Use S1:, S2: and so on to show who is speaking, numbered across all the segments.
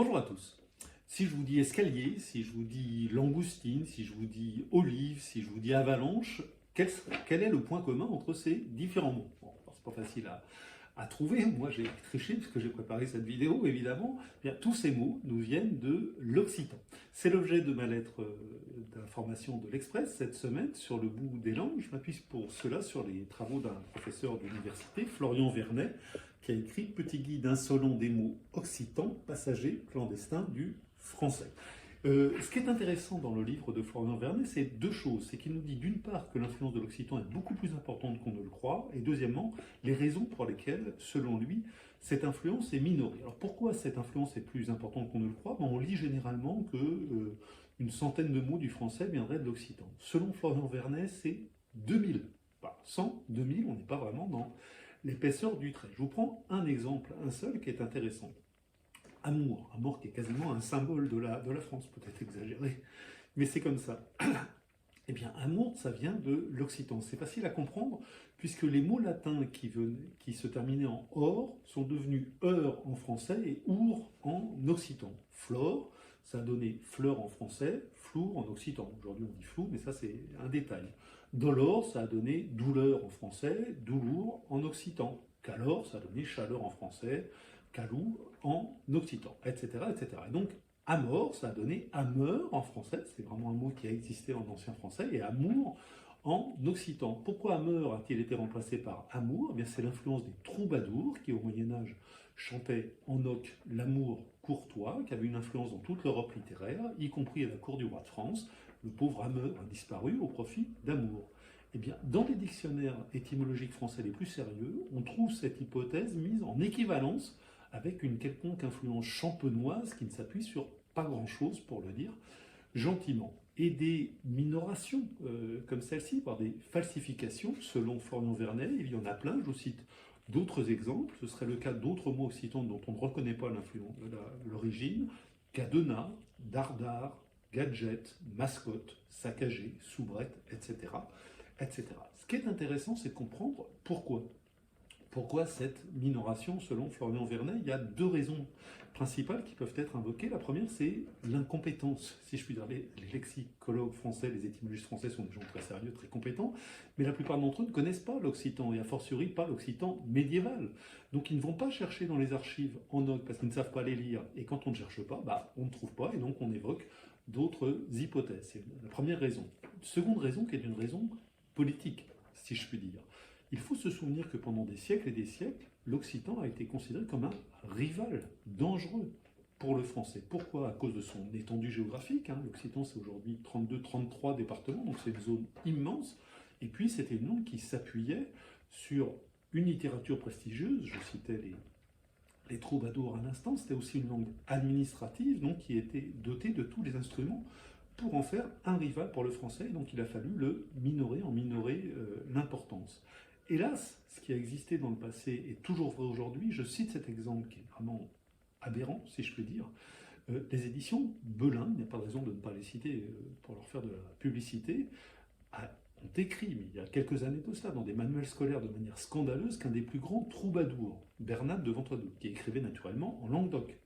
S1: Bonjour à tous. Si je vous dis escalier, si je vous dis langoustine, si je vous dis olive, si je vous dis avalanche, quel est le point commun entre ces différents mots? Bon, c'est pas facile à trouver, moi j'ai triché parce que j'ai préparé cette vidéo évidemment. Eh bien, tous ces mots nous viennent de l'occitan. C'est l'objet de ma lettre d'information de l'Express cette semaine sur le bout des langues. Je m'appuie pour cela sur les travaux d'un professeur d'université, Florian Vernet, qui a écrit Petit guide insolent des mots occitans, passagers clandestins du français. Ce qui est intéressant dans le livre de Florian Vernet, c'est deux choses. C'est qu'il nous dit d'une part que l'influence de l'occitan est beaucoup plus importante qu'on ne le croit, et deuxièmement, les raisons pour lesquelles, selon lui, cette influence est minorée. Alors pourquoi cette influence est plus importante qu'on ne le croit? On lit généralement que une centaine de mots du français viendraient de l'occitan. Selon Florian Vernet, c'est 2000. Pas 100, 2000, on n'est pas vraiment dans l'épaisseur du trait. Je vous prends un exemple, un seul, qui est intéressant. Amour qui est quasiment un symbole de la France, peut-être exagéré, mais c'est comme ça. Eh bien, amour, ça vient de l'occitan. C'est facile à comprendre, puisque les mots latins qui se terminaient en or sont devenus heure en français et our en occitan. Flore, ça a donné fleur en français, flour en occitan. Aujourd'hui, on dit flou, mais ça, c'est un détail. Dolor, ça a donné douleur en français, doulour en occitan. Calor, ça a donné chaleur en français, calou en occitan, etc., etc. Et donc, amor, ça a donné ameur en français, c'est vraiment un mot qui a existé en ancien français, et amour en occitan. Pourquoi ameur a-t-il été remplacé par amour? Eh bien, c'est l'influence des troubadours qui, au Moyen-Âge, chantaient en oc l'amour courtois, qui avait une influence dans toute l'Europe littéraire, y compris à la cour du roi de France. Le pauvre ameur a disparu au profit d'amour. Eh bien, dans les dictionnaires étymologiques français les plus sérieux, on trouve cette hypothèse mise en équivalence avec une quelconque influence champenoise qui ne s'appuie sur pas grand-chose, pour le dire gentiment. Et des minorations comme celle-ci, par des falsifications, selon Florian Vernet, il y en a plein, je vous cite d'autres exemples, ce serait le cas d'autres mots occitans dont on ne reconnaît pas l'origine, cadenas, dardard, gadget, mascotte, saccagé, soubrette, etc., etc. Ce qui est intéressant, c'est de comprendre pourquoi. Pourquoi cette minoration selon Florian Vernet? Il y a deux raisons principales qui peuvent être invoquées. La première, c'est l'incompétence. Si je puis dire, les lexicologues français, les étymologistes français sont des gens très sérieux, très compétents, mais la plupart d'entre eux ne connaissent pas l'occitan, et a fortiori pas l'occitan médiéval. Donc ils ne vont pas chercher dans les archives en oc parce qu'ils ne savent pas les lire, et quand on ne cherche pas, on ne trouve pas, et donc on évoque d'autres hypothèses. C'est la première raison. Seconde raison, qui est une raison politique, si je puis dire. Il faut se souvenir que pendant des siècles et des siècles, l'occitan a été considéré comme un rival dangereux pour le français. Pourquoi? À cause de son étendue géographique. L'occitan, c'est aujourd'hui 32-33 départements, donc c'est une zone immense. Et puis, c'était une langue qui s'appuyait sur une littérature prestigieuse. Je citais les troubadours à l'instant. C'était aussi une langue administrative, donc qui était dotée de tous les instruments pour en faire un rival pour le français. Donc, il a fallu le minorer, en minorer l'importance. Hélas, ce qui a existé dans le passé est toujours vrai aujourd'hui. Je cite cet exemple qui est vraiment aberrant, si je puis dire. Les éditions Belin, il n'y a pas de raison de ne pas les citer pour leur faire de la publicité, ont écrit, mais il y a quelques années de cela, dans des manuels scolaires de manière scandaleuse, qu'un des plus grands troubadours, Bernat de Ventredoute, qui écrivait naturellement en langue d'oc.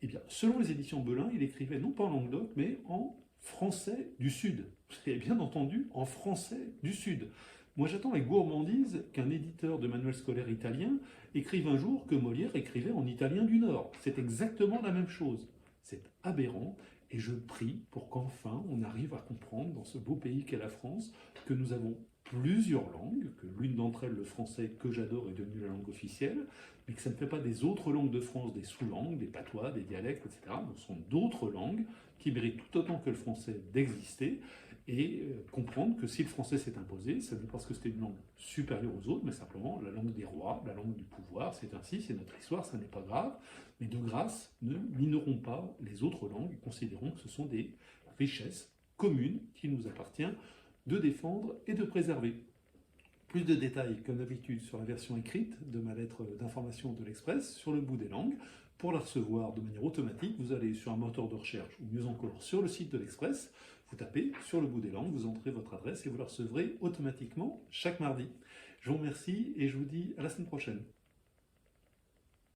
S1: Eh bien, selon les éditions Belin, il écrivait non pas en langue d'oc, mais en français du Sud. Et bien entendu, en français du Sud. Moi, j'attends avec gourmandise qu'un éditeur de manuel scolaire italien écrive un jour que Molière écrivait en italien du Nord. C'est exactement la même chose. C'est aberrant, et je prie pour qu'enfin on arrive à comprendre, dans ce beau pays qu'est la France, que nous avons plusieurs langues, que l'une d'entre elles, le français que j'adore, est devenue la langue officielle, mais que ça ne fait pas des autres langues de France des sous-langues, des patois, des dialectes, etc. Ce sont d'autres langues qui méritent tout autant que le français d'exister, et comprendre que si le français s'est imposé, ce n'est pas parce que c'était une langue supérieure aux autres, mais simplement la langue des rois, la langue du pouvoir, c'est ainsi, c'est notre histoire, ça n'est pas grave, mais de grâce, ne minorons pas les autres langues, considérons que ce sont des richesses communes qu'il nous appartient de défendre et de préserver. Plus de détails, comme d'habitude, sur la version écrite de ma lettre d'information de l'Express, sur le bout des langues. Pour la recevoir de manière automatique, vous allez sur un moteur de recherche, ou mieux encore sur le site de l'Express, vous tapez sur le bout des langues, vous entrez votre adresse et vous la recevrez automatiquement chaque mardi. Je vous remercie et je vous dis à la semaine prochaine.